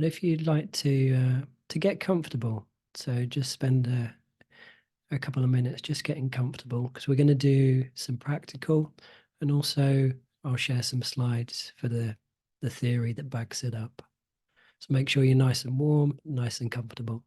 And if you'd like to get comfortable, so just spend a couple of minutes just getting comfortable, because we're going to do some practical, and also I'll share some slides for the theory that backs it up. So make sure you're nice and warm, nice and comfortable.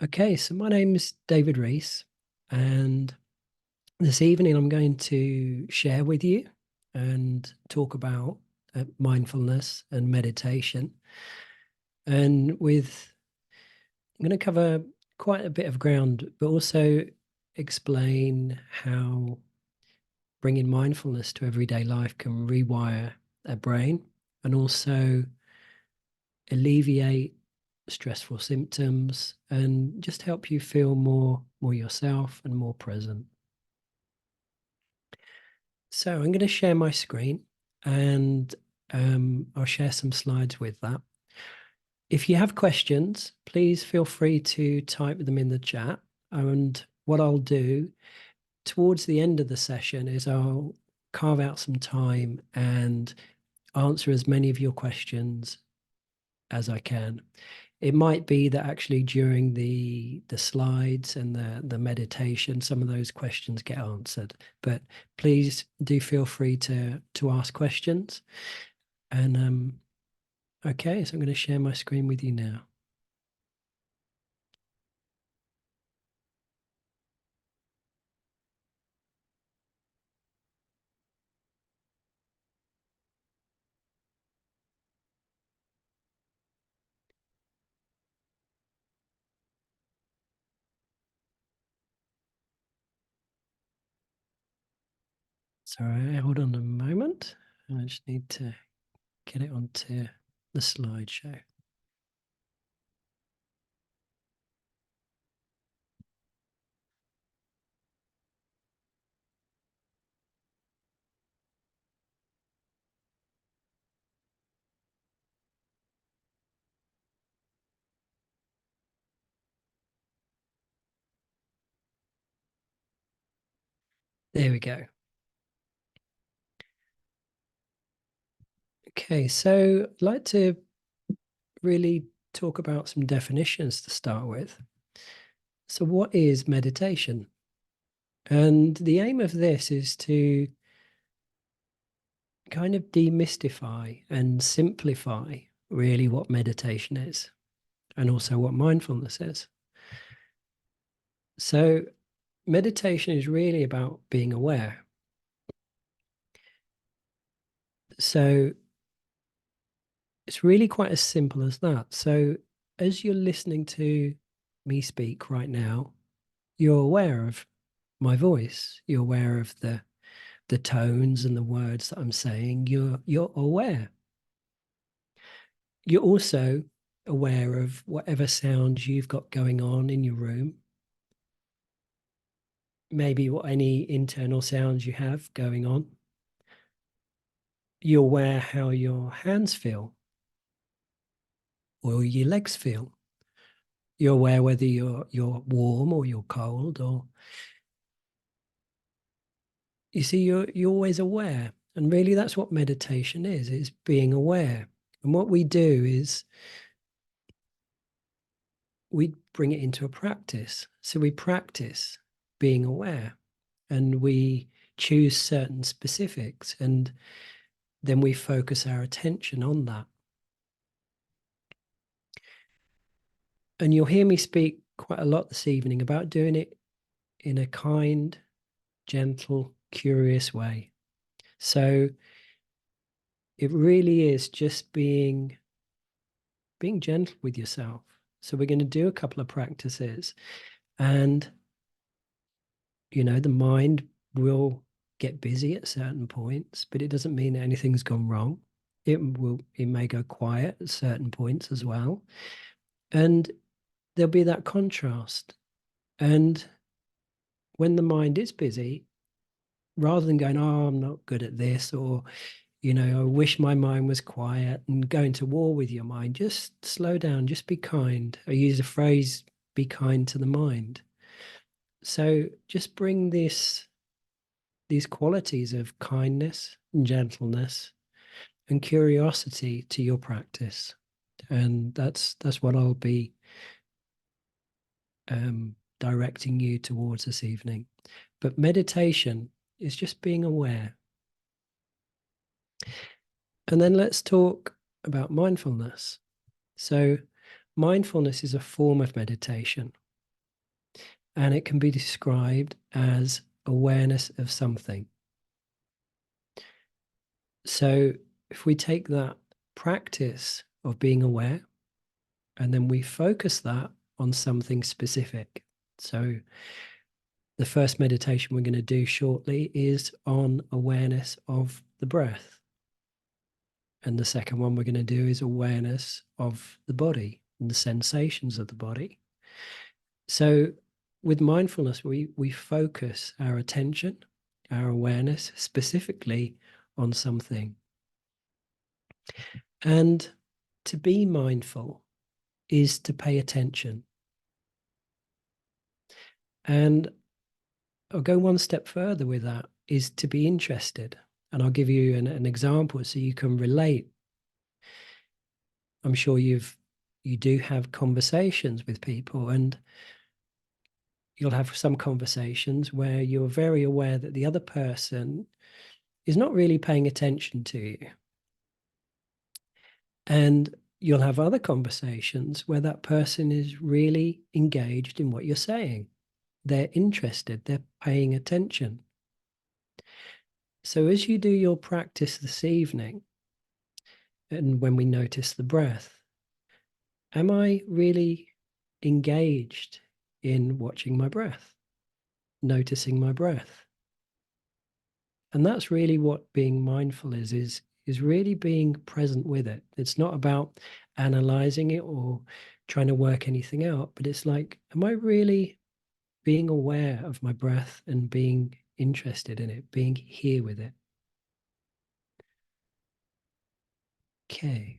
Okay, so my name is David Rees, and this evening I'm going to share with you and talk about mindfulness and meditation. And I'm going to cover quite a bit of ground, but also explain how bringing mindfulness to everyday life can rewire a brain and also alleviate stressful symptoms and just help you feel more yourself and more present. So I'm going to share my screen, and I'll share some slides with that. If you have questions, please feel free to type them in the chat. And what I'll do towards the end of the session is I'll carve out some time and answer as many of your questions as I can. It might be that actually during the slides and the meditation, some of those questions get answered. But please do feel free to ask questions. And okay, so I'm going to share my screen with you now. Sorry, hold on a moment. I just need to get it onto the slideshow. There we go. Okay, so I'd like to really talk about some definitions to start with. So, what is meditation? And the aim of this is to kind of demystify and simplify really what meditation is and also what mindfulness is. So, meditation is really about being aware. So, it's really quite as simple as that. So, as you're listening to me speak right now, you're aware of my voice, you're aware of the tones and the words that I'm saying, you're aware. You're also aware of whatever sounds you've got going on in your room, maybe what any internal sounds you have going on. You're aware how your hands feel or your legs feel. You're aware whether you're warm or you're cold, or you see, you're always aware. And really that's what meditation is being aware. And what we do is we bring it into a practice. So we practice being aware, and we choose certain specifics, and then we focus our attention on that. And you'll hear me speak quite a lot this evening about doing it in a kind, gentle, curious way. So it really is just being gentle with yourself. So we're going to do a couple of practices, and the mind will get busy at certain points, but it doesn't mean that anything's gone wrong. It may go quiet at certain points as well. And there'll be that contrast. And when the mind is busy, rather than going, oh, I'm not good at this, or, I wish my mind was quiet, and going to war with your mind, just slow down, just be kind. I use a phrase be kind to the mind. So just bring these qualities of kindness and gentleness and curiosity to your practice. And that's what I'll be directing you towards this evening. But meditation is just being aware. And then let's talk about mindfulness. So, mindfulness is a form of meditation, and it can be described as awareness of something. So, if we take that practice of being aware and then we focus that on something specific. So, the first meditation we're going to do shortly is on awareness of the breath. And the second one we're going to do is awareness of the body and the sensations of the body. So, with mindfulness, we focus our attention, our awareness specifically on something. And to be mindful is to pay attention. And I'll go one step further with that, is to be interested. And I'll give you an example so you can relate. I'm sure you do have conversations with people, and you'll have some conversations where you're very aware that the other person is not really paying attention to you. And you'll have other conversations where that person is really engaged in what you're saying. They're interested, they're paying attention. So as you do your practice this evening, and when we notice the breath, am I really engaged in watching my breath, noticing my breath? And that's really what being mindful is really being present with it. It's not about analyzing it or trying to work anything out, but it's like, am I really being aware of my breath and being interested in it, being here with it? Okay.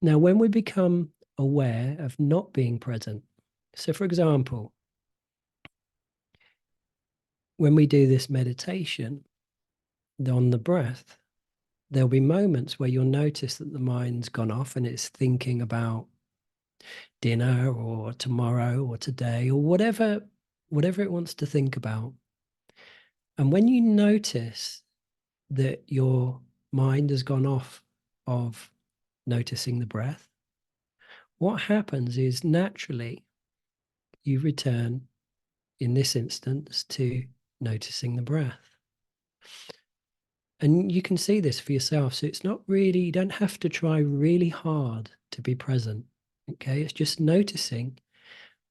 Now, when we become aware of not being present, so for example, when we do this meditation on the breath, there'll be moments where you'll notice that the mind's gone off and it's thinking about dinner or tomorrow or today or whatever it wants to think about. And when you notice that your mind has gone off of noticing the breath, what happens is naturally you return, in this instance, to noticing the breath. And you can see this for yourself. So it's not really, you don't have to try really hard to be present. Okay, it's just noticing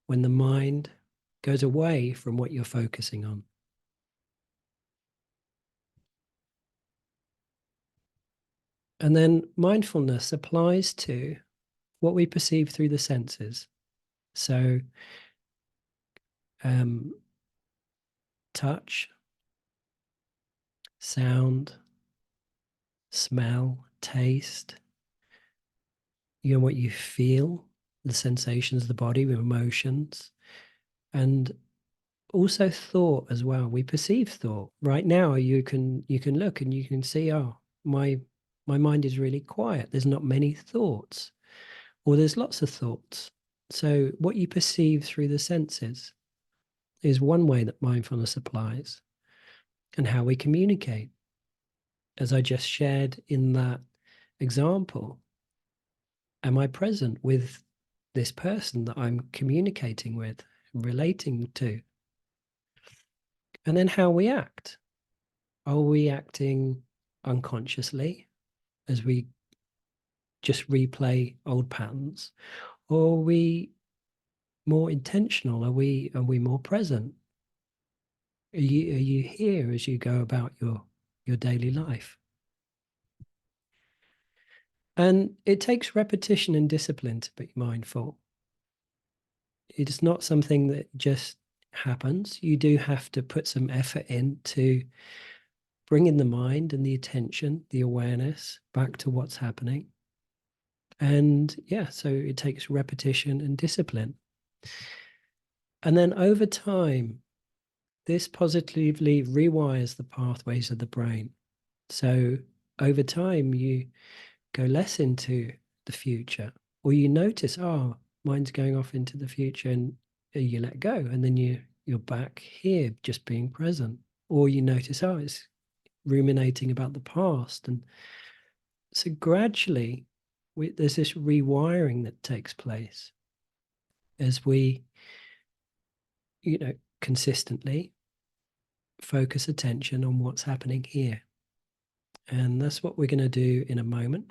when the mind goes away from what you're focusing on. And then mindfulness applies to what we perceive through the senses. So, touch, sound, smell, taste, what you feel, the sensations of the body with emotions, and also thought as well. We perceive thought. Right now, you can look and you can see, oh, my mind is really quiet. There's not many thoughts, or there's lots of thoughts. So what you perceive through the senses is one way that mindfulness applies, and how we communicate. As I just shared in that example, am I present with this person that I'm communicating with, relating to? And then how we act. Are we acting unconsciously as we just replay old patterns? Or are we more intentional? Are we more present? Are you here as you go about your daily life? And it takes repetition and discipline to be mindful. It's not something that just happens. You do have to put some effort in to bring in the mind and the attention, the awareness back to what's happening. And yeah, so it takes repetition and discipline. And then over time, this positively rewires the pathways of the brain. So over time, you go less into the future, or you notice, oh, mine's going off into the future, and you let go, and then you're back here, just being present. Or you notice, oh, it's ruminating about the past, and so gradually, there's this rewiring that takes place as we, consistently focus attention on what's happening here. And that's what we're going to do in a moment.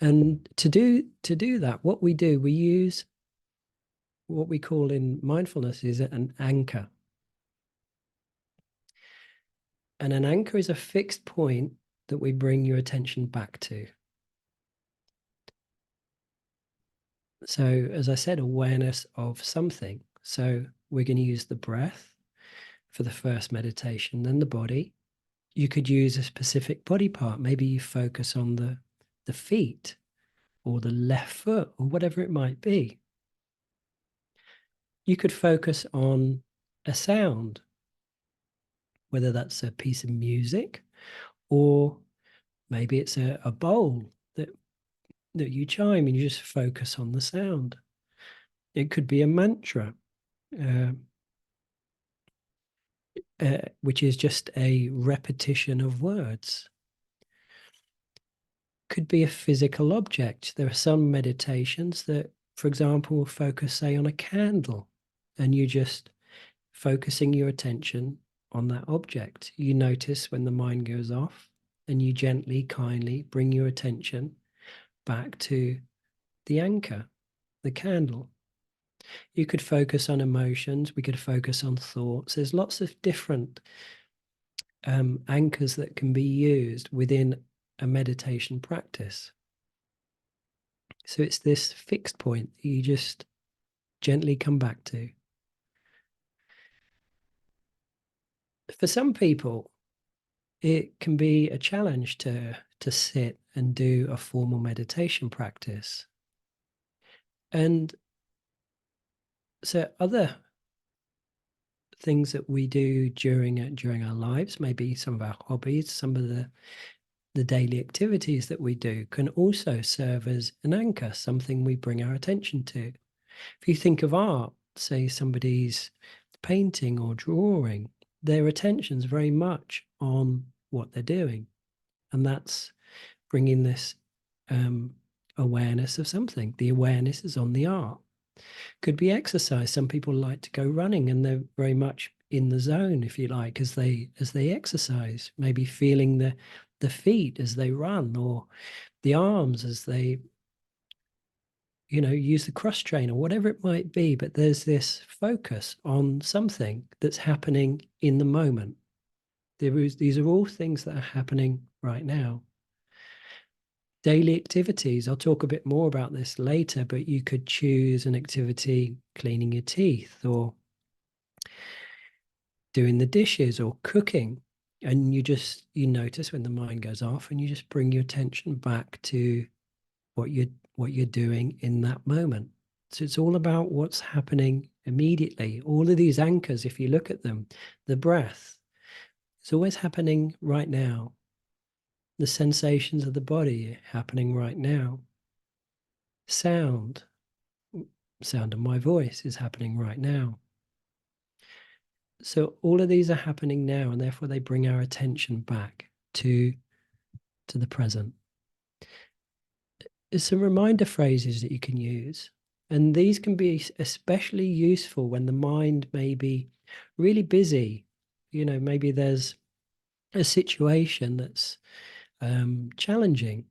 And to do that, what we do, we use what we call in mindfulness is an anchor. And an anchor is a fixed point that we bring your attention back to. So, as I said, awareness of something. So, we're going to use the breath for the first meditation, then the body. You could use a specific body part. Maybe you focus on the feet or the left foot or whatever it might be. You could focus on a sound, whether that's a piece of music or maybe it's a bowl that you chime and you just focus on the sound. It could be a mantra, uh, which is just a repetition of words. Could be a physical object. There are some meditations that, for example, focus, say, on a candle, and you just focusing your attention on that object. You notice when the mind goes off, and you gently, kindly bring your attention back to the anchor, the candle. You could focus on emotions. We could focus on thoughts. There's lots of different anchors that can be used within a meditation practice. So it's this fixed point that you just gently come back to. For some people, it can be a challenge to sit and do a formal meditation practice. And so other things that we do during our lives, maybe some of our hobbies, some of the daily activities that we do can also serve as an anchor, something we bring our attention to. If you think of art, say somebody's painting or drawing, their attention's very much on what they're doing. And that's bringing this awareness of something. The awareness is on the art. Could be exercise. Some people like to go running and they're very much in the zone, if you like, as they exercise, maybe feeling the feet as they run or the arms as they use the cross train or whatever it might be. But there's this focus on something that's happening in the moment. These are all things that are happening right now. Daily activities, I'll talk a bit more about this later, but you could choose an activity, cleaning your teeth or doing the dishes or cooking. And you notice when the mind goes off and you just bring your attention back to what you're doing in that moment. So it's all about what's happening immediately. All of these anchors, if you look at them, the breath, it's always happening right now. The sensations of the body happening right now. Sound of my voice is happening right now. So all of these are happening now, and therefore they bring our attention back to the present. There's some reminder phrases that you can use, and these can be especially useful when the mind may be really busy. Maybe there's a situation that's challenging,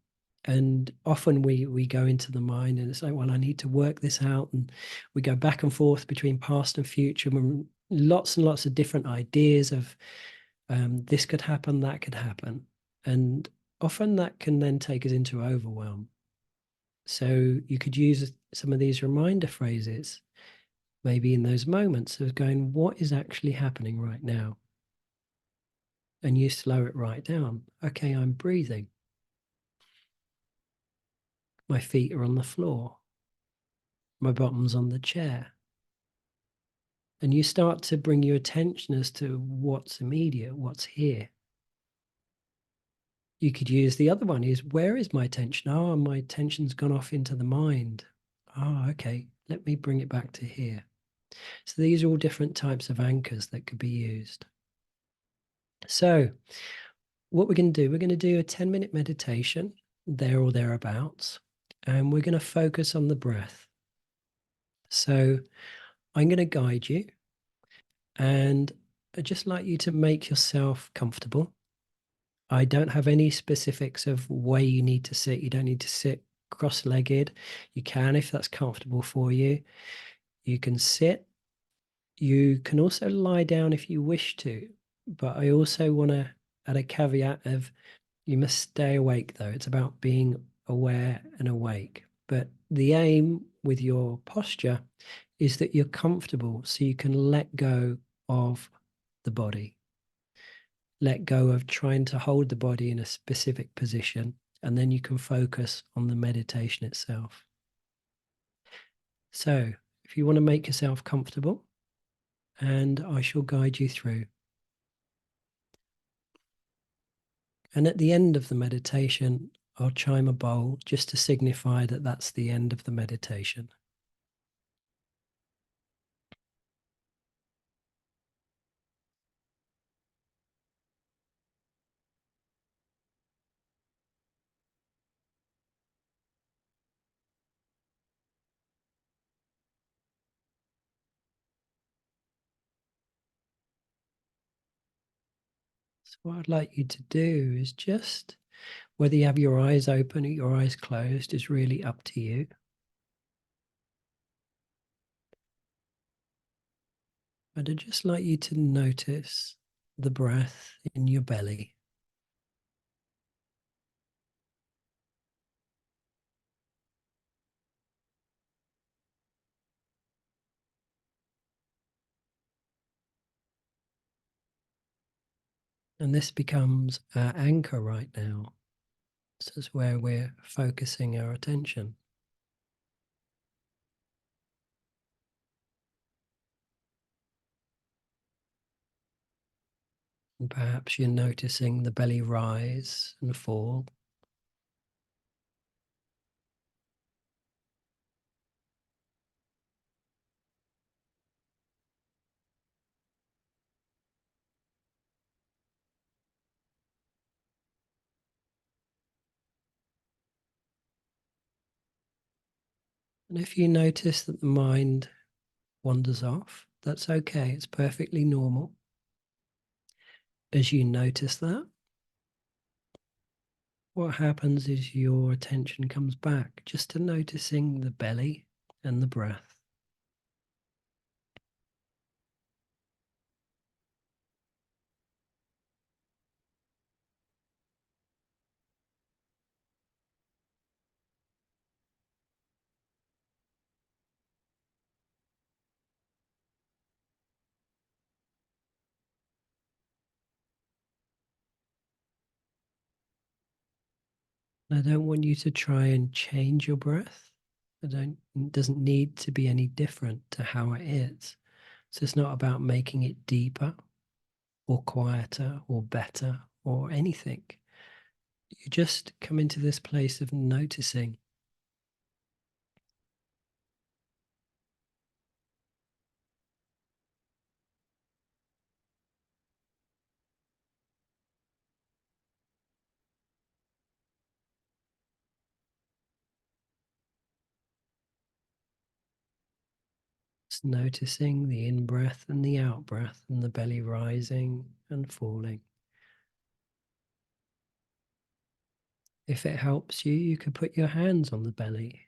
and often we go into the mind and it's like, well, I need to work this out, and we go back and forth between past and future, and lots and lots of different ideas of this could happen, that could happen, and often that can then take us into overwhelm. So you could use some of these reminder phrases maybe in those moments of going, what is actually happening right now? And you slow it right down. Okay, I'm breathing. My feet are on the floor. My bottom's on the chair. And you start to bring your attention as to what's immediate, what's here. You could use the other one is where is my attention? Oh, my attention's gone off into the mind. Oh, okay. Let me bring it back to here. So these are all different types of anchors that could be used. So what we're going to do, we're going to do a 10-minute meditation there or thereabouts, and we're going to focus on the breath. So I'm going to guide you, and I'd just like you to make yourself comfortable. I don't have any specifics of where you need to sit. You don't need to sit cross-legged. You can if that's comfortable for you. You can sit. You can also lie down if you wish to. But I also want to add a caveat of you must stay awake though. It's about being aware and awake. But the aim with your posture is that you're comfortable so you can let go of the body. Let go of trying to hold the body in a specific position, and then you can focus on the meditation itself. So, if you want to make yourself comfortable, and I shall guide you through. And at the end of the meditation, I'll chime a bowl just to signify that that's the end of the meditation. So, what I'd like you to do is just, whether you have your eyes open or your eyes closed, is really up to you. But I'd just like you to notice the breath in your belly. And this becomes our anchor right now. This is where we're focusing our attention. And perhaps you're noticing the belly rise and fall. And if you notice that the mind wanders off, that's okay. It's perfectly normal. As you notice that, what happens is your attention comes back just to noticing the belly and the breath. I don't want you to try and change your breath. It doesn't need to be any different to how it is. So it's not about making it deeper or quieter or better or anything. You just come into this place of noticing. Just noticing the in breath and the out breath and the belly rising and falling. If it helps you, you could put your hands on the belly.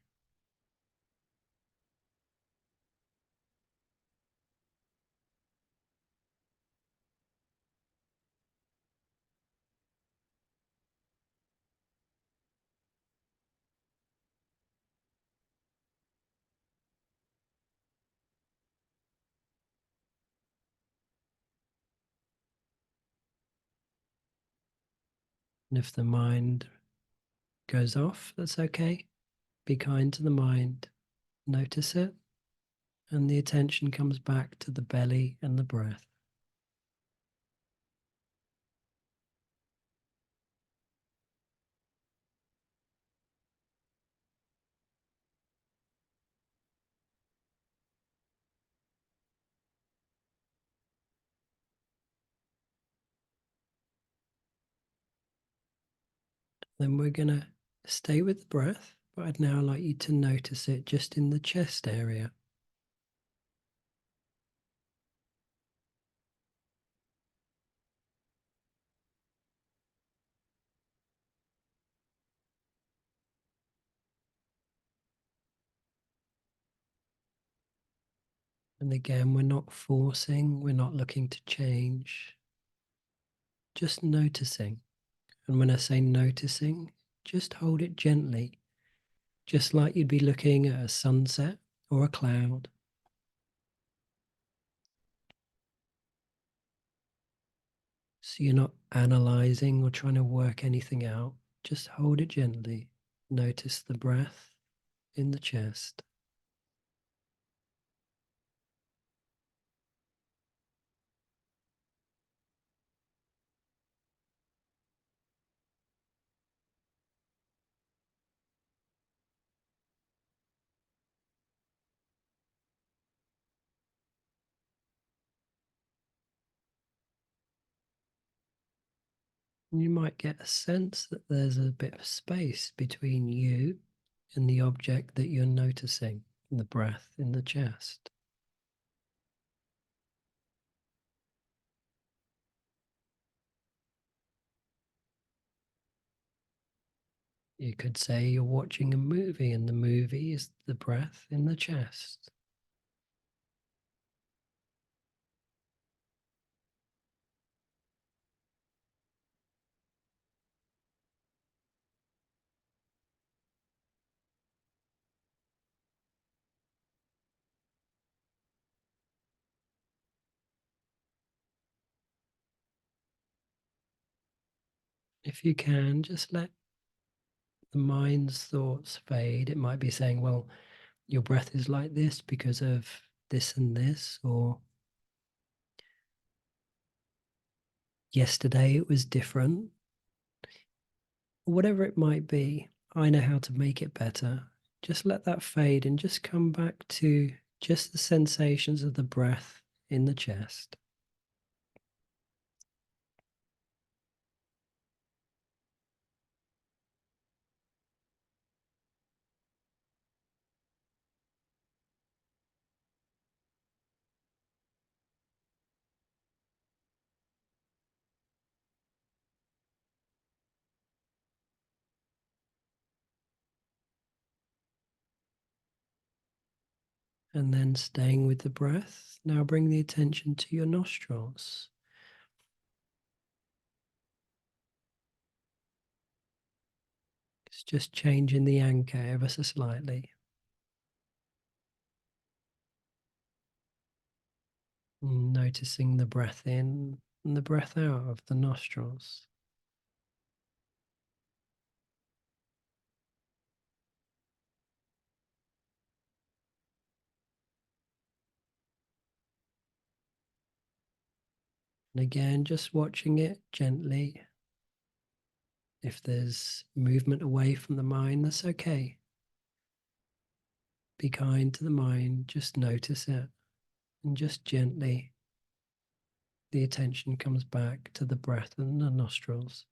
And if the mind goes off, that's okay. Be kind to the mind. Notice it, and the attention comes back to the belly and the breath. Then we're going to stay with the breath, but I'd now like you to notice it just in the chest area. And again, we're not forcing, we're not looking to change, just noticing. And when I say noticing, just hold it gently, just like you'd be looking at a sunset or a cloud. So you're not analyzing or trying to work anything out, just hold it gently. Notice the breath in the chest. You might get a sense that there's a bit of space between you and the object that you're noticing, the breath in the chest. You could say you're watching a movie and the movie is the breath in the chest. If you can, just let the mind's thoughts fade. It might be saying, well, your breath is like this because of this and this, or yesterday it was different, or whatever it might be. I know how to make it better. Just let that fade and just come back to just the sensations of the breath in the chest. And then staying with the breath, now bring the attention to your nostrils. It's just changing the anchor ever so slightly. Noticing the breath in and the breath out of the nostrils. And again, just watching it gently. If there's movement away from the mind, that's okay. Be kind to the mind, just notice it, and just gently the attention comes back to the breath and the nostrils.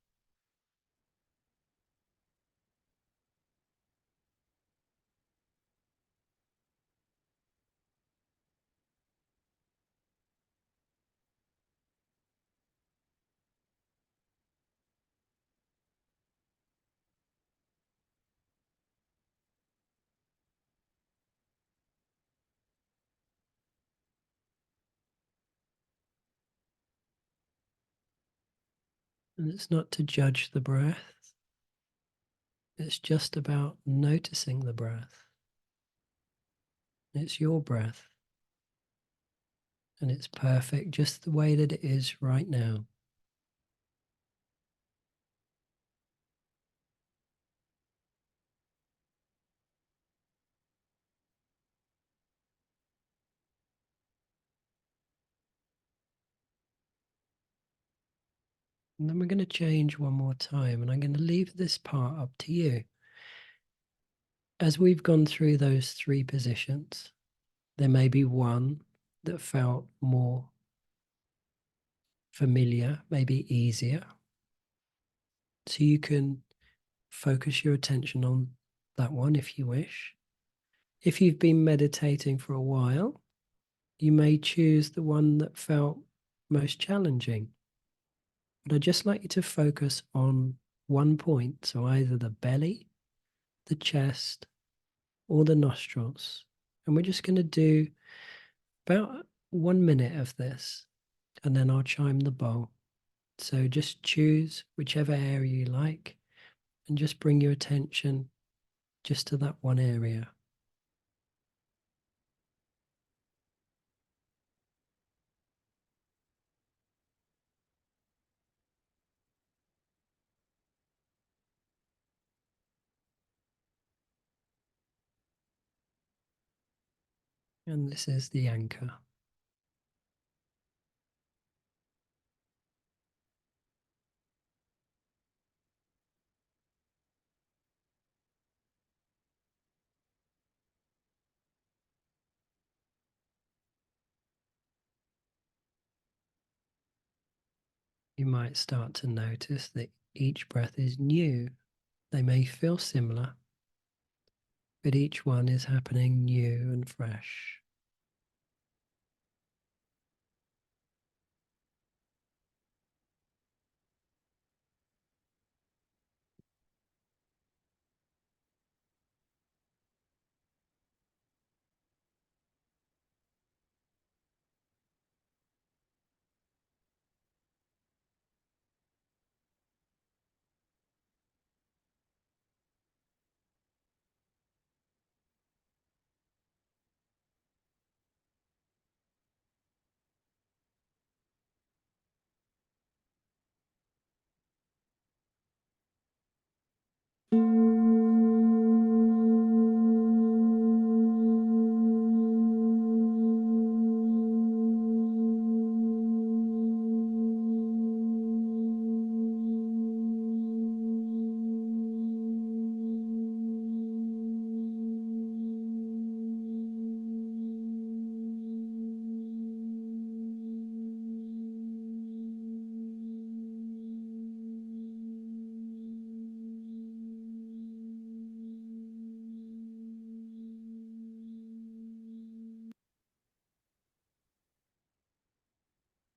And it's not to judge the breath, it's just about noticing the breath. It's your breath, and it's perfect just the way that it is right now. And then we're going to change one more time, and I'm going to leave this part up to you. As we've gone through those three positions, there may be one that felt more familiar, maybe easier. So you can focus your attention on that one if you wish. If you've been meditating for a while, you may choose the one that felt most challenging. But I'd just like you to focus on one point. So either the belly, the chest, or the nostrils. And we're just going to do about 1 minute of this, and then I'll chime the bowl. So just choose whichever area you like and just bring your attention just to that one area. And this is the anchor. You might start to notice that each breath is new. They may feel similar, but each one is happening new and fresh.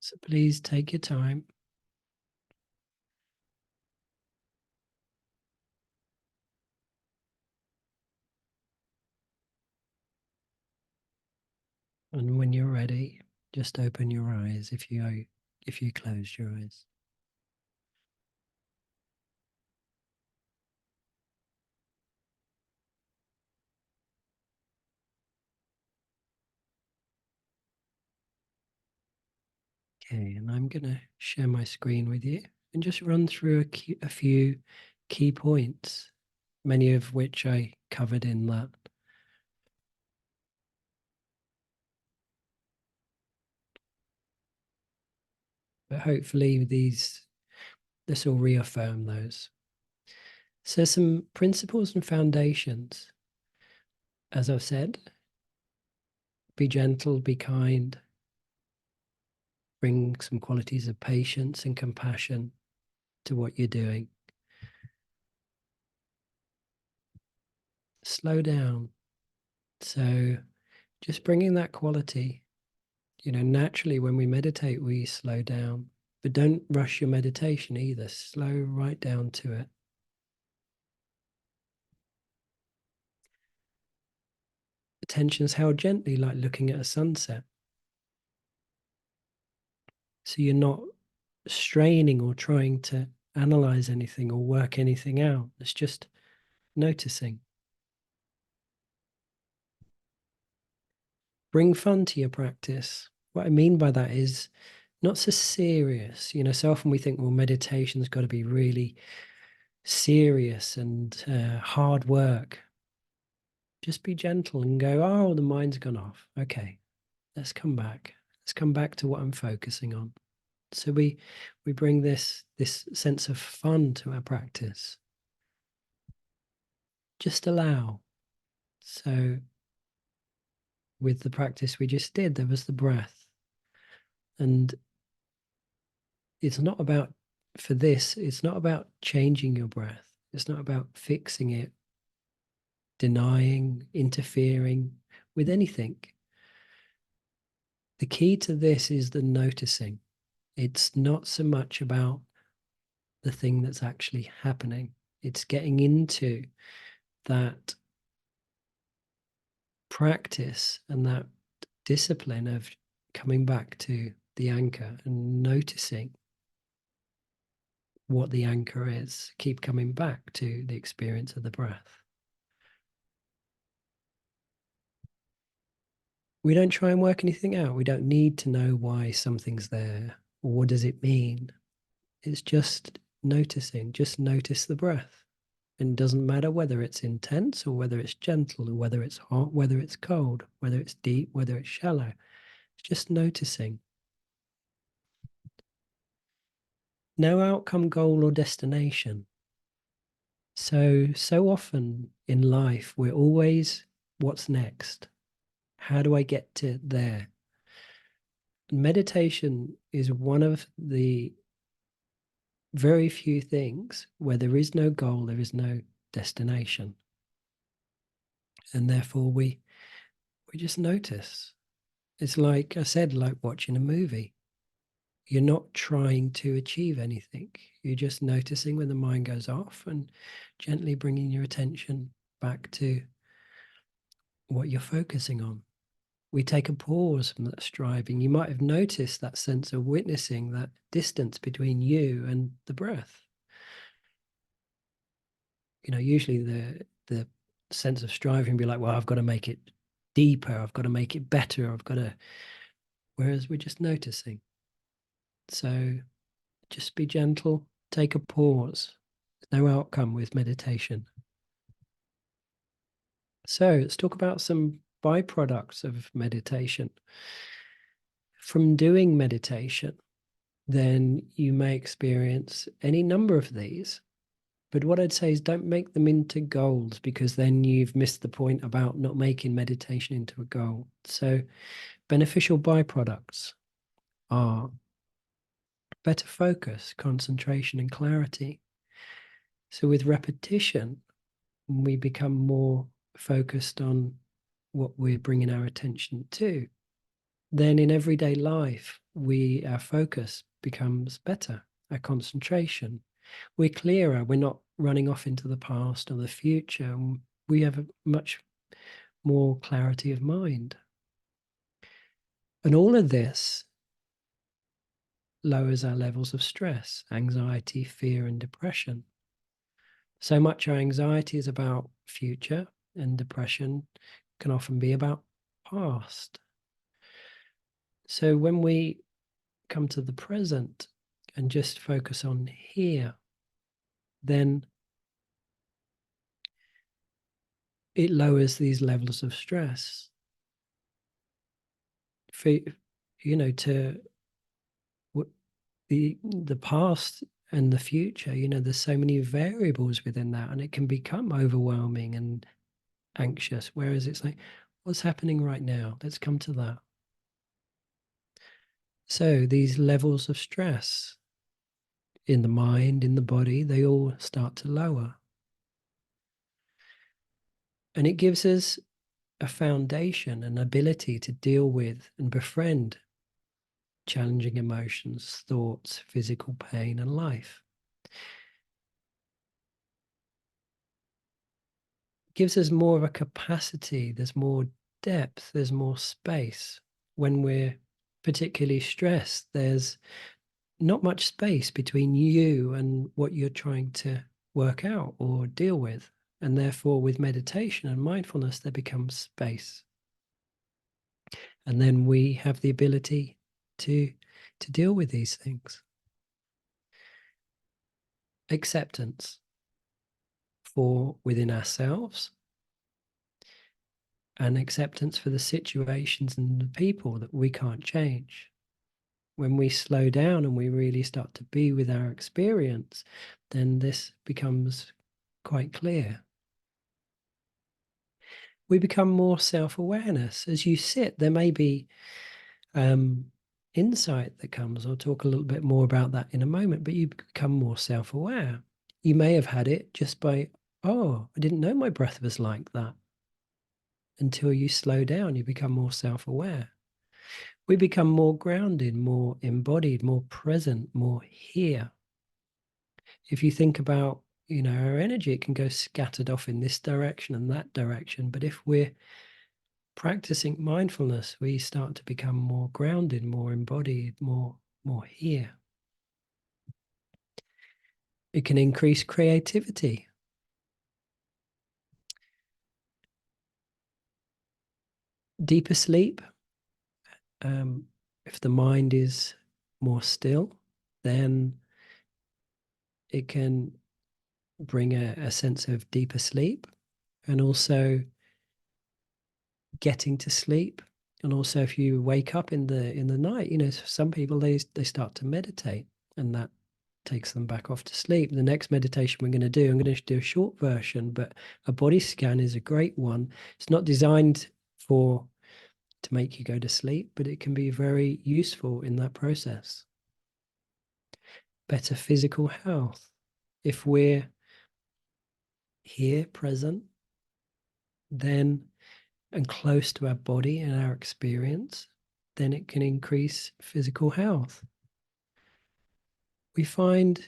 So please take your time. And when you're ready, just open your eyes if you closed your eyes. Okay, and I'm going to share my screen with you and just run through a few key points, many of which I covered in that. But hopefully this will reaffirm those. So some principles and foundations. As I've said, be gentle, be kind, bring some qualities of patience and compassion to what you're doing. Slow down. So just bringing that quality, naturally when we meditate, we slow down, but don't rush your meditation either. Slow right down to it. Attention's held gently, like looking at a sunset. So you're not straining or trying to analyze anything or work anything out. It's just noticing. Bring fun to your practice. What I mean by that is not so serious. So often we think, well, meditation's got to be really serious and hard work. Just be gentle and go, oh, the mind's gone off. Okay, let's come back. Let's come back to what I'm focusing on. So we bring this sense of fun to our practice. Just allow. So with the practice we just did, there was the breath. And it's not about, for this, it's not about changing your breath. It's not about fixing it, denying, interfering with anything. The key to this is the noticing. It's not so much about the thing that's actually happening. It's getting into that practice and that discipline of coming back to the anchor and noticing what the anchor is. Keep coming back to the experience of the breath. We don't try and work anything out. We don't need to know why something's there or what does it mean. It's just noticing. Just notice the breath. And it doesn't matter whether it's intense or whether it's gentle or whether it's hot, whether it's cold, whether it's deep, whether it's shallow. It's just noticing. No outcome, goal, or destination. So often in life, we're always, what's next? How do I get to there? Meditation is one of the very few things where there is no goal, there is no destination. And therefore we just notice. It's like I said, like watching a movie. You're not trying to achieve anything. You're just noticing when the mind goes off and gently bringing your attention back to what you're focusing on. We take a pause from that striving. You might have noticed that sense of witnessing, that distance between you and the breath. Usually the sense of striving be like, well, I've got to make it deeper, I've got to make it better, I've got to. Whereas we're just noticing. So just be gentle, take a pause. No outcome with meditation. So let's talk about some byproducts of meditation. From doing meditation, then you may experience any number of these. But what I'd say is don't make them into goals, because then you've missed the point about not making meditation into a goal. So beneficial byproducts are better focus, concentration, and clarity. So with repetition, we become more focused on what we're bringing our attention to. Then in everyday life, our focus becomes better, our concentration. We're clearer, we're not running off into the past or the future. We have a much more clarity of mind. And all of this lowers our levels of stress, anxiety, fear, and depression. So much our anxiety is about future, and depression can often be about past. So when we come to the present and just focus on here, then it lowers these levels of stress. For to the past and the future, there's so many variables within that, and it can become overwhelming and anxious. Whereas it's like, what's happening right now? Let's come to that. So these levels of stress in the mind, in the body, they all start to lower. And it gives us a foundation, an ability to deal with and befriend challenging emotions, thoughts, physical pain, and life. It gives us more of a capacity, there's more depth, there's more space. When we're particularly stressed, there's not much space between you and what you're trying to work out or deal with. And therefore, with meditation and mindfulness, there becomes space. And then we have the ability to deal with these things. Acceptance for within ourselves, and acceptance for the situations and the people that we can't change. when we slow down and we really start to be with our experience, then this becomes quite clear. We become more self-awareness. As you sit, there may be insight that comes. I'll talk a little bit more about that in a moment, but you become more self-aware. You may have had it just by, oh, I didn't know my breath was like that. Until you slow down, you become more self-aware. We become more grounded, more embodied, more present, more here. If you think about, our energy, it can go scattered off in this direction and that direction. But if we're practicing mindfulness, we start to become more grounded, more embodied, more here. It can increase creativity. Deeper sleep, if the mind is more still, then it can bring a sense of deeper sleep, and also getting to sleep. And also, if you wake up in the night, some people they start to meditate, and that takes them back off to sleep. The next meditation I'm going to do a short version, but a body scan is a great one. It's not designed to make you go to sleep, but it can be very useful in that process. Better physical health. If we're here, present, then and close to our body and our experience, then it can increase physical health. We find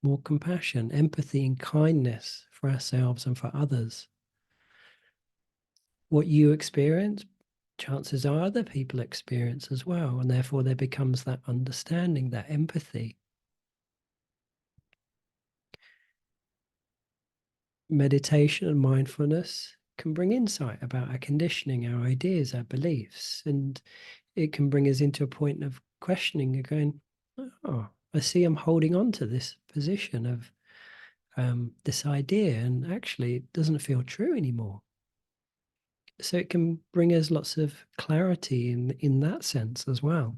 more compassion, empathy, and kindness for ourselves and for others. What you experience, chances are other people experience as well, and therefore there becomes that understanding, that empathy. Meditation and mindfulness can bring insight about our conditioning, our ideas, our beliefs, and it can bring us into a point of questioning and going, oh, I see I'm holding on to this position of this idea, and actually it doesn't feel true anymore. So it can bring us lots of clarity in that sense as well.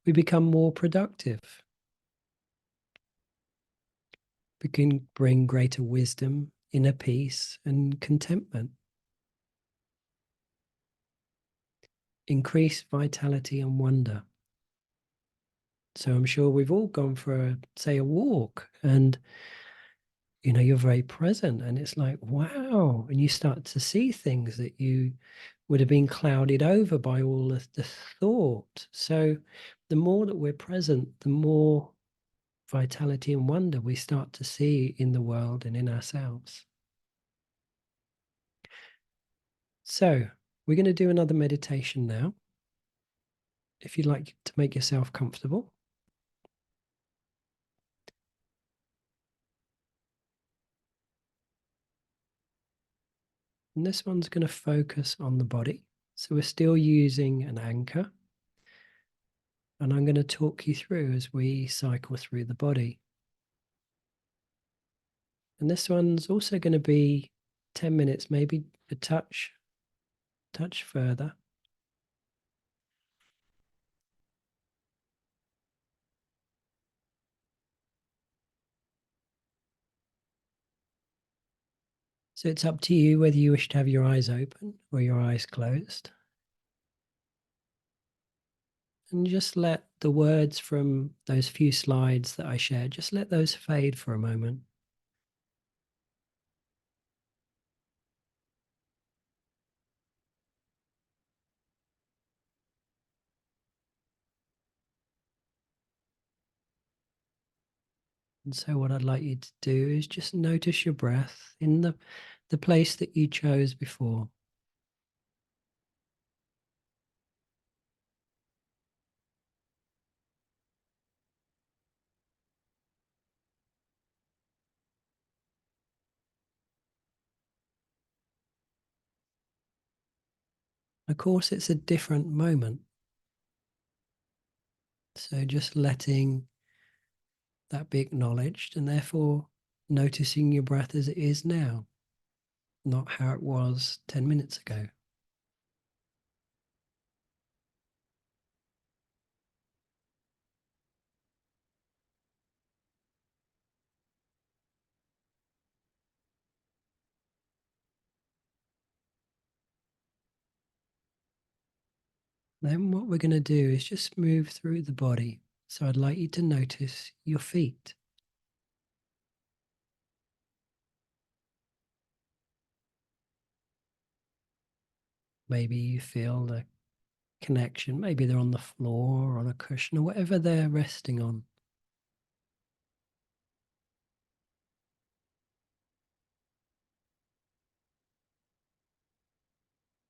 We become more productive. We can bring greater wisdom, inner peace, and contentment. Increase vitality and wonder. So I'm sure we've all gone for, say, a walk, and you're very present, and it's like, wow, and you start to see things that you would have been clouded over by all the thought. So the more that we're present, the more vitality and wonder we start to see in the world and in ourselves. So we're going to do another meditation now. If you'd like to make yourself comfortable. And this one's going to focus on the body. So we're still using an anchor. And I'm going to talk you through as we cycle through the body. And this one's also going to be 10 minutes, maybe a touch further. So it's up to you whether you wish to have your eyes open or your eyes closed. And just let the words from those few slides that I shared, just let those fade for a moment. And so what I'd like you to do is just notice your breath in the place that you chose before. Of course, it's a different moment. So just letting that be acknowledged, and therefore noticing your breath as it is now, not how it was 10 minutes ago. Then what we're going to do is just move through the body. So I'd like you to notice your feet. Maybe you feel the connection. Maybe they're on the floor or on a cushion or whatever they're resting on.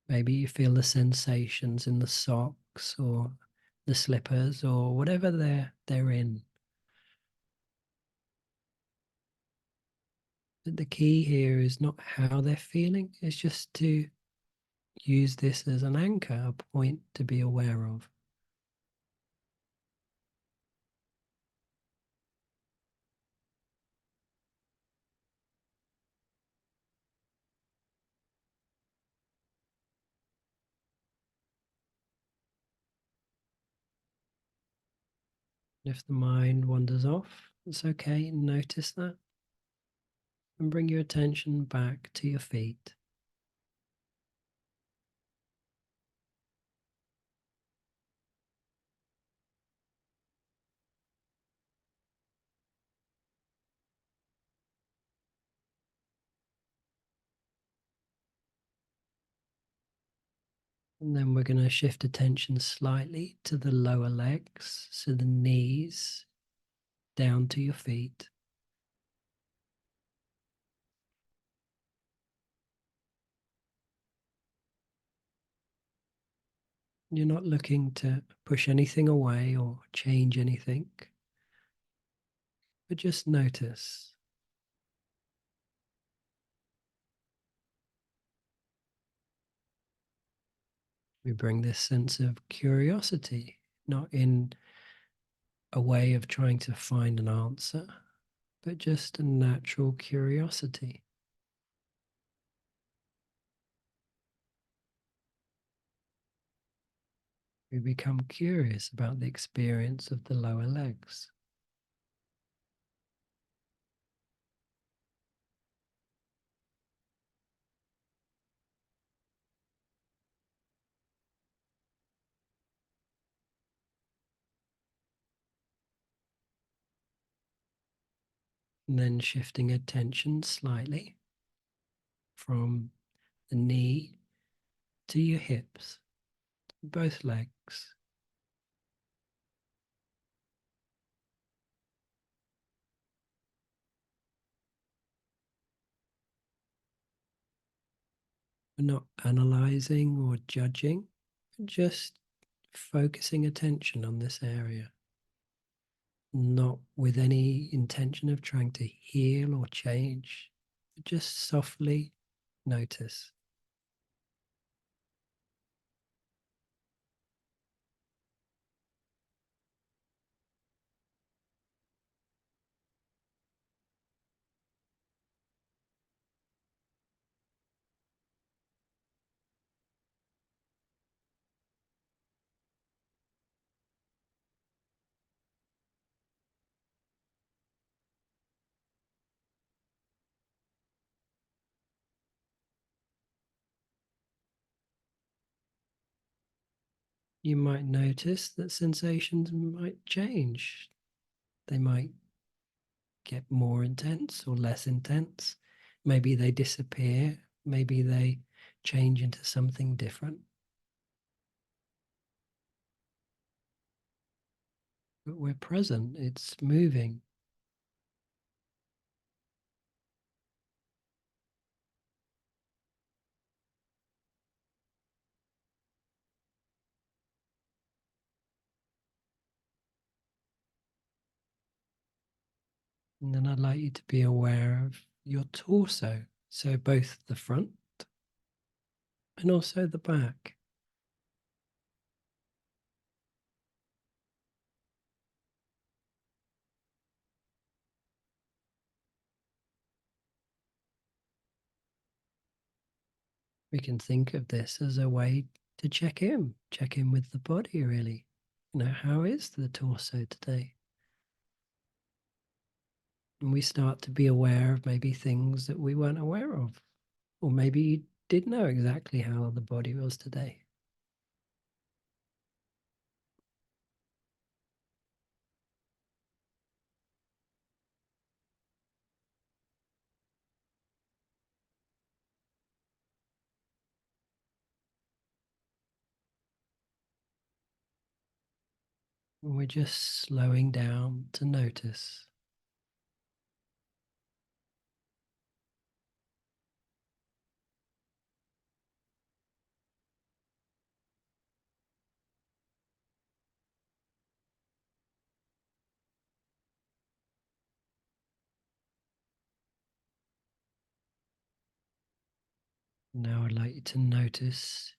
Maybe you feel the sensations in the socks or the slippers or whatever they're in. But the key here is not how they're feeling, it's just to use this as an anchor, a point to be aware of. If the mind wanders off, it's okay, notice that and bring your attention back to your feet. And then we're going to shift attention slightly to the lower legs, so the knees down to your feet. You're not looking to push anything away or change anything, but just notice. We bring this sense of curiosity, not in a way of trying to find an answer, but just a natural curiosity. We become curious about the experience of the lower legs. And then shifting attention slightly from the knee to your hips, both legs. We're not analyzing or judging, just focusing attention on this area, not with any intention of trying to heal or change, but just softly notice. You might notice that sensations might change. They might get more intense or less intense. Maybe they disappear. Maybe they change into something different. But we're present, it's moving. And then I'd like you to be aware of your torso. So both the front and also the back. We can think of this as a way to check in with the body, really. How is the torso today? And we start to be aware of maybe things that we weren't aware of, or maybe you did know exactly how the body was today. We're just slowing down to notice. Now I'd like you to notice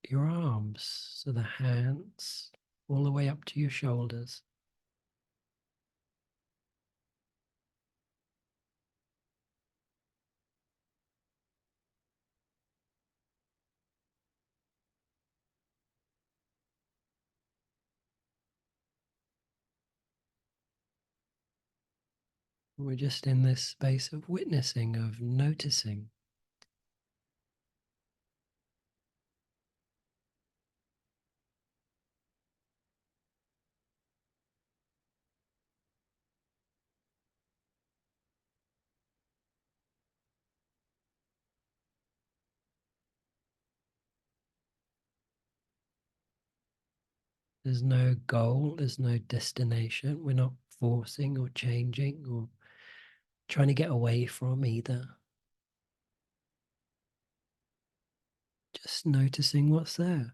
your arms, so the hands all the way up to your shoulders. We're just in this space of witnessing, of noticing. There's no goal, there's no destination. We're not forcing or changing or trying to get away from either. Just noticing what's there,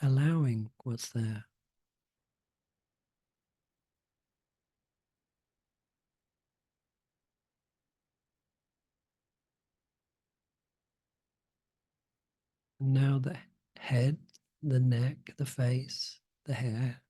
allowing what's there. And now the head, the neck, the face, the hair.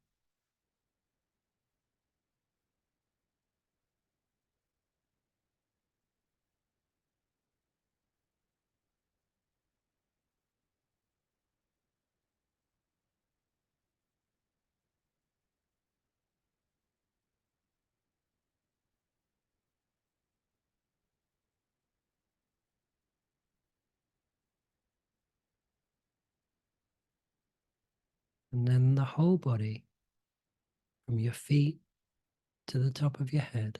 And then the whole body, from your feet to the top of your head.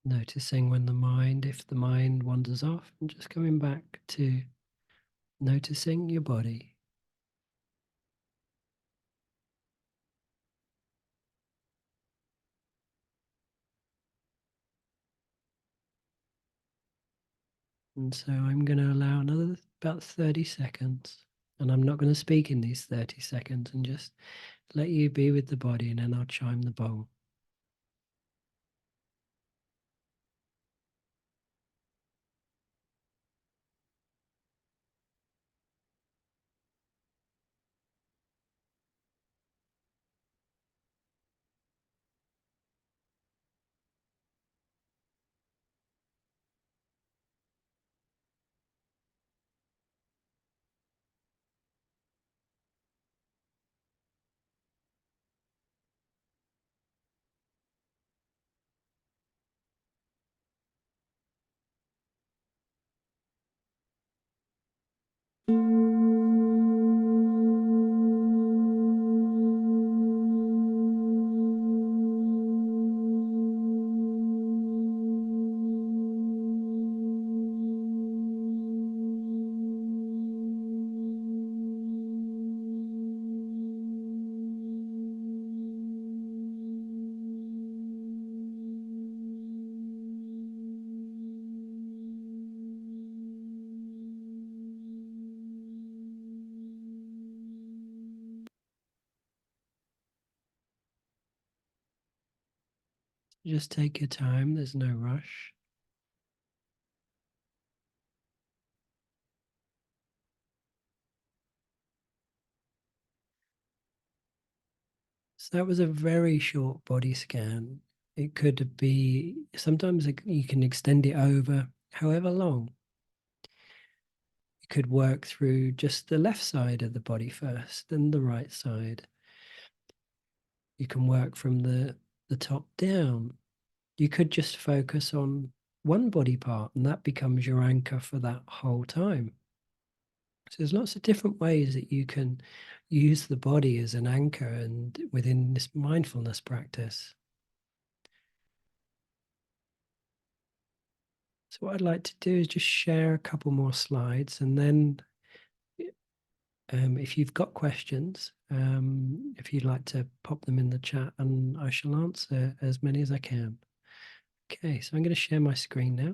Noticing when the mind, if the mind wanders off, and just coming back to noticing your body. And so I'm going to allow another about 30 seconds. And I'm not going to speak in these 30 seconds and just let you be with the body, and then I'll chime the bowl. Just take your time, there's no rush. So that was a very short body scan. It could be sometimes you can extend it over however long. You could work through just the left side of the body first, then the right side. You can work from the top down. You could just focus on one body part, and that becomes your anchor for that whole time. So there's lots of different ways that you can use the body as an anchor and within this mindfulness practice. So what I'd like to do is just share a couple more slides, and then if you've got questions, if you'd like to pop them in the chat, and I shall answer as many as I can. Okay, so I'm going to share my screen now.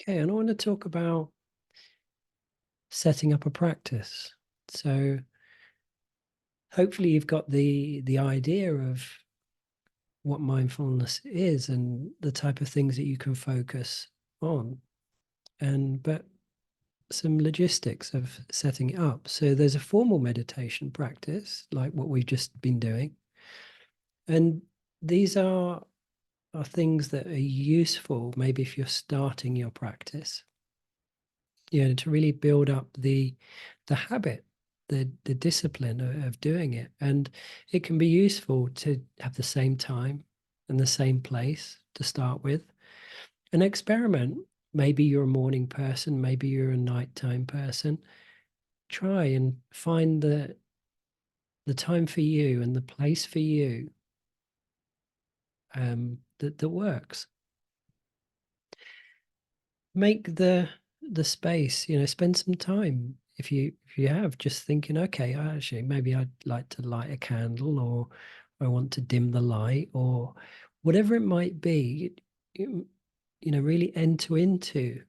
Okay, and I want to talk about setting up a practice. So hopefully you've got the idea of what mindfulness is and the type of things that you can focus on. But some logistics of setting it up. So there's a formal meditation practice, like what we've just been doing. And these are things that are useful, maybe if you're starting your practice, to really build up the habit, the discipline of doing it. And it can be useful to have the same time and the same place to start with. An experiment. Maybe you're a morning person, maybe you're a nighttime person. Try and find the time for you and the place for you that works. Make the space, spend some time if you have, just thinking, okay, actually maybe I'd like to light a candle, or I want to dim the light, or whatever it might be. Really enter into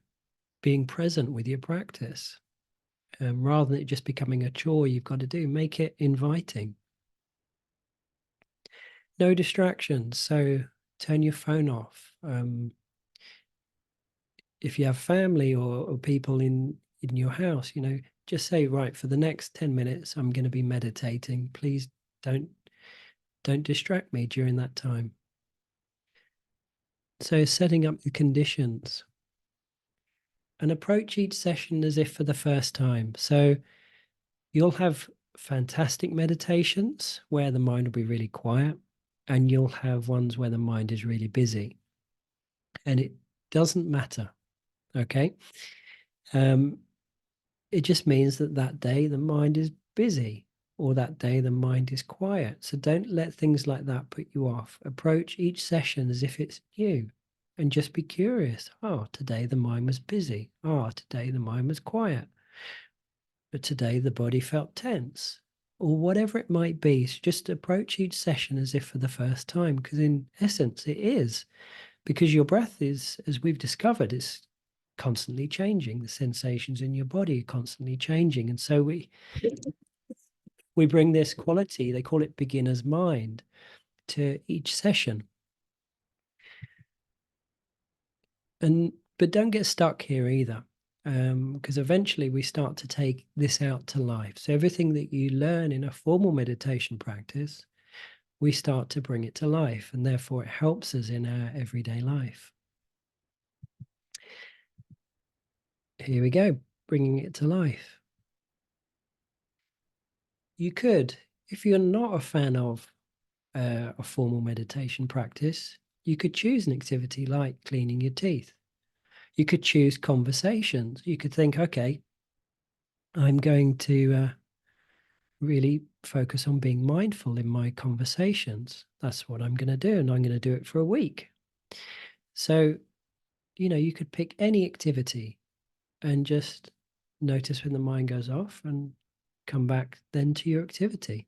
being present with your practice, rather than it just becoming a chore you've got to do. Make it inviting. No distractions, so turn your phone off. If you have family or people in your house, just say, right, for the next 10 minutes I'm going to be meditating. Please don't distract me during that time. So setting up the conditions, and approach each session as if for the first time. So you'll have fantastic meditations where the mind will be really quiet, and you'll have ones where the mind is really busy, and it doesn't matter. Okay. um, it just means that that day the mind is busy, or that day the mind is quiet. So don't let things like that put you off. Approach each session as if it's new, and just be curious. Oh, today the mind was busy. Oh, today the mind was quiet. But today the body felt tense, or whatever it might be. So just approach each session as if for the first time, because in essence it is, because your breath is, as we've discovered, is constantly changing. The sensations in your body are constantly changing. And so we bring this quality, they call it beginner's mind, to each session. But don't get stuck here either, because eventually we start to take this out to life. So everything that you learn in a formal meditation practice, we start to bring it to life, and therefore it helps us in our everyday life. Here we go, bringing it to life. You could, if you're not a fan of a formal meditation practice, you could choose an activity like cleaning your teeth. You could choose conversations. You could think, okay, I'm going to really focus on being mindful in my conversations. That's what I'm going to do, and I'm going to do it for a week. So, you could pick any activity and just notice when the mind goes off and come back then to your activity.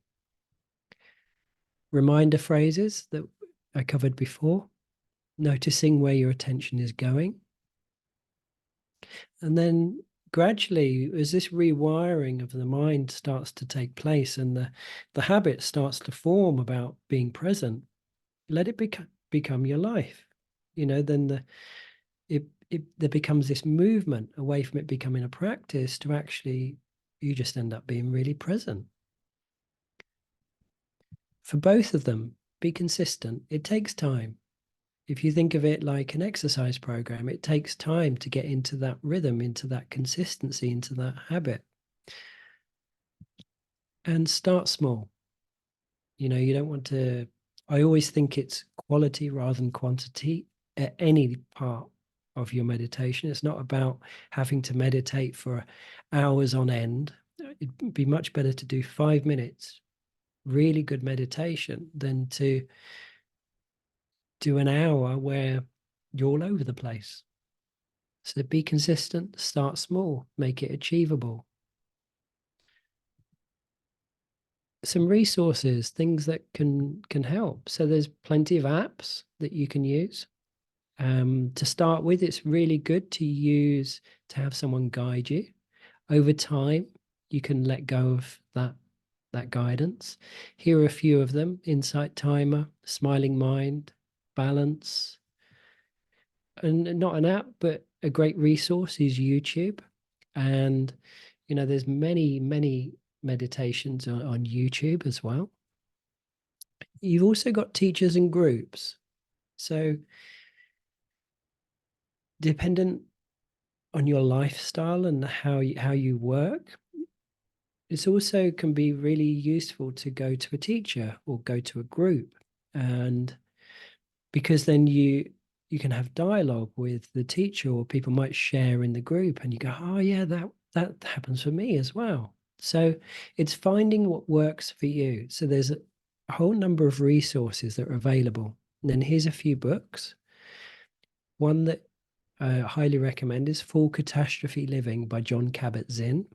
Reminder phrases that I covered before, noticing where your attention is going. And then gradually, as this rewiring of the mind starts to take place, and the habit starts to form about being present, let it become your life. Then there becomes this movement away from it becoming a practice to actually you just end up being really present. For both of them, be consistent. It takes time. If you think of it like an exercise program, it takes time to get into that rhythm, into that consistency, into that habit. And start small. You don't want to, I always think it's quality rather than quantity at any part of your meditation. It's not about having to meditate for hours on end. It'd be much better to do 5 minutes, really good meditation, than to do an hour where you're all over the place. So be consistent, start small, make it achievable. Some resources, things that can help. So there's plenty of apps that you can use. To start with, it's really good to have someone guide you. Over time, you can let go of that guidance. Here are a few of them: Insight Timer, Smiling Mind, Balance, and not an app, but a great resource is YouTube. And there's many meditations on YouTube as well. You've also got teachers and groups. So dependent on your lifestyle and how you work, it's also can be really useful to go to a teacher or go to a group, and because then you can have dialogue with the teacher, or people might share in the group and you go, oh yeah, that happens for me as well. So it's finding what works for you. So there's a whole number of resources that are available. And then here's a few books. One that I highly recommend is Full Catastrophe Living by John Kabat-Zinn.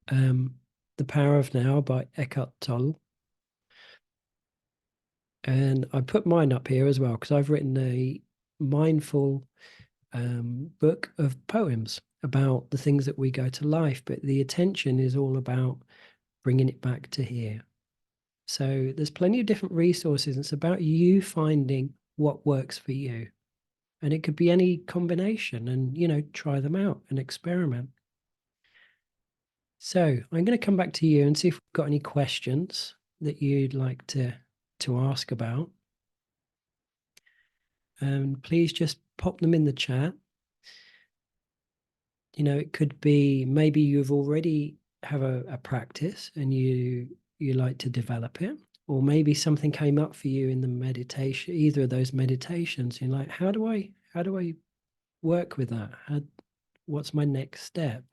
The Power of Now by Eckhart Tolle. And I put mine up here as well because I've written a mindful book of poems about the things that we go to life, but the attention is all about bringing it back to here. So there's plenty of different resources. It's about you finding what works for you. And it could be any combination, and try them out and experiment. So I'm going to come back to you and see if we've got any questions that you'd like to ask about. And please just pop them in the chat. It could be maybe you've already have a practice and you like to develop it, or maybe something came up for you in the meditation, either of those meditations. You're like, how do I work with that? What's my next step?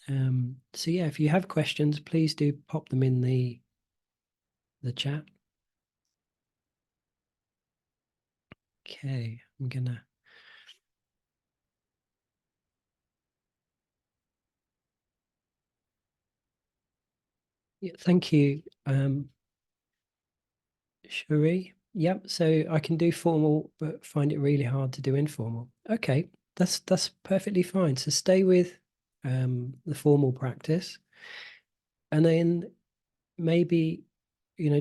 So yeah, if you have questions, please do pop them in the chat. Okay, I'm gonna. Yeah, thank you, Cherie. Yep. So I can do formal, but find it really hard to do informal. Okay, that's perfectly fine. So stay with the formal practice, and then maybe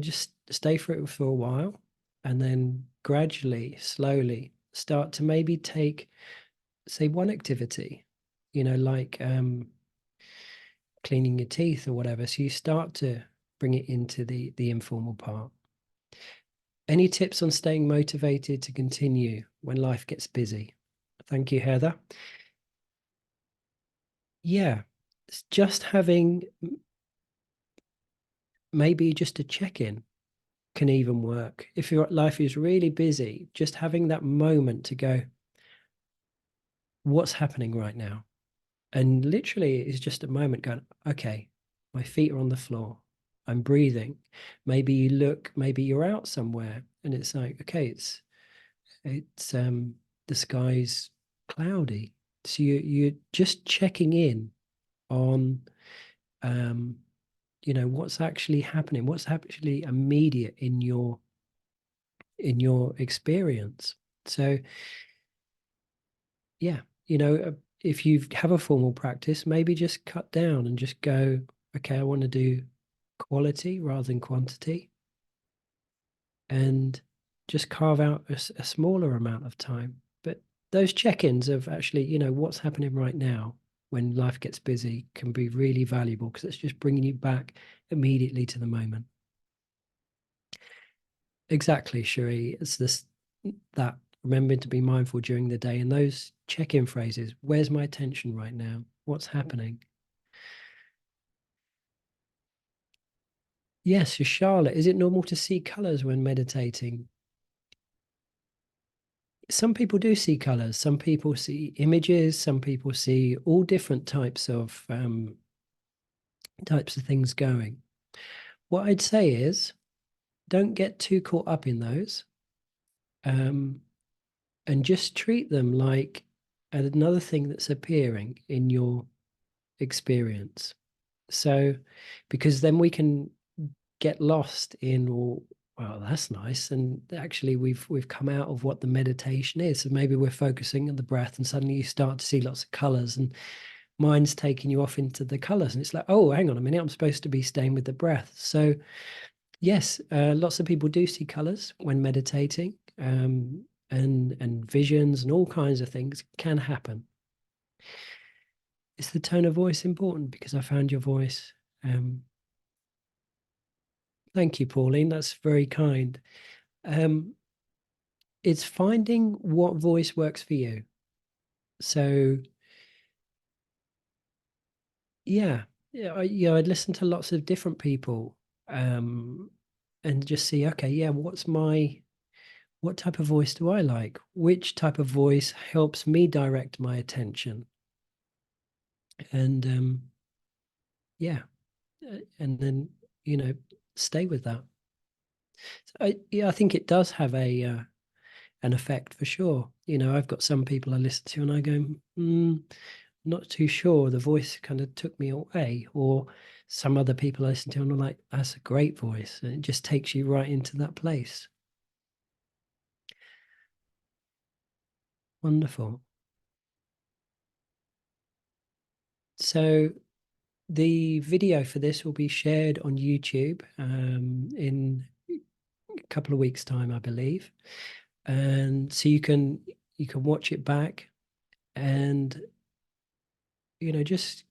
just stay for it for a while, and then gradually, slowly start to maybe take, say, one activity, like cleaning your teeth or whatever. So you start to bring it into the informal part. Any tips on staying motivated to continue when life gets busy? Thank you, Heather. Yeah, it's just having maybe just a check-in can even work. If your life is really busy, just having that moment to go, what's happening right now? And literally, it's just a moment going, okay, my feet are on the floor. I'm breathing. Maybe you look, maybe you're out somewhere and it's like, okay, it's the sky's cloudy. So you're just checking in on what's actually happening, what's actually immediate in your experience. So yeah, if you have a formal practice, maybe just cut down and just go, okay, I want to do quality rather than quantity, and just carve out a smaller amount of time. But those check-ins of actually, what's happening right now when life gets busy can be really valuable because it's just bringing you back immediately to the moment. Exactly, Cherie. It's this that remembering to be mindful during the day and those check-in phrases. Where's my attention right now? What's happening? Yes, so Charlotte, is it normal to see colors when meditating? Some people do see colors. Some people see images. Some people see all different types of things going. What I'd say is, don't get too caught up in those, um, and just treat them like another thing that's appearing in your experience. So, because then we can get lost in, well, that's nice, and actually we've come out of what the meditation is. So maybe we're focusing on the breath, and suddenly you start to see lots of colors, and mind's taking you off into the colors, and it's like, oh, hang on a minute, I'm supposed to be staying with the breath. So yes, lots of people do see colors when meditating, and visions and all kinds of things can happen. Is the tone of voice important? Because I found your voice. Um, Thank you, Pauline. That's very kind. Um, it's finding what voice works for you. So yeah, I'd listen to lots of different people, um, and just see, okay, yeah, what type of voice do I like? Which type of voice helps me direct my attention? And yeah, and then stay with that. Yeah, I think it does have an effect for sure. I've got some people I listen to and I go, not too sure. The voice kind of took me away. Or some other people I listen to and I'm like, that's a great voice. And it just takes you right into that place. Wonderful. So the video for this will be shared on YouTube in a couple of weeks' time, I believe. And so you can watch it back and just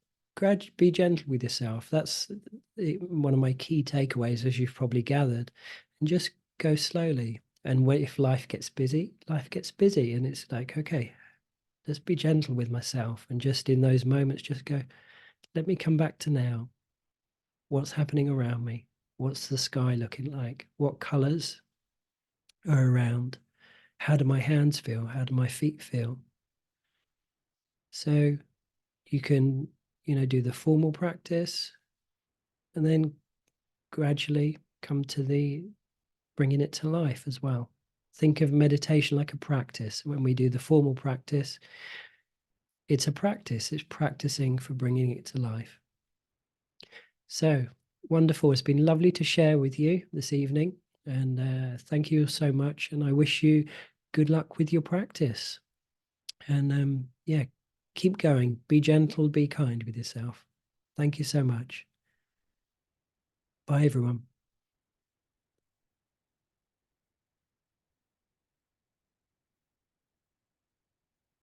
be gentle with yourself. That's one of my key takeaways, as you've probably gathered, and just go slowly. And if life gets busy, life gets busy, and it's like, okay, let's be gentle with myself, and just in those moments, just go, let me come back to now. What's happening around me? What's the sky looking like? What colors are around? How do my hands feel? How do my feet feel? So you can, do the formal practice and then gradually come to the bringing it to life as well. Think of meditation like a practice. When we do the formal practice, it's a practice, it's practicing for bringing it to life. So wonderful. It's been lovely to share with you this evening. And thank you so much. And I wish you good luck with your practice. And yeah, keep going. Be gentle, be kind with yourself. Thank you so much. Bye, everyone.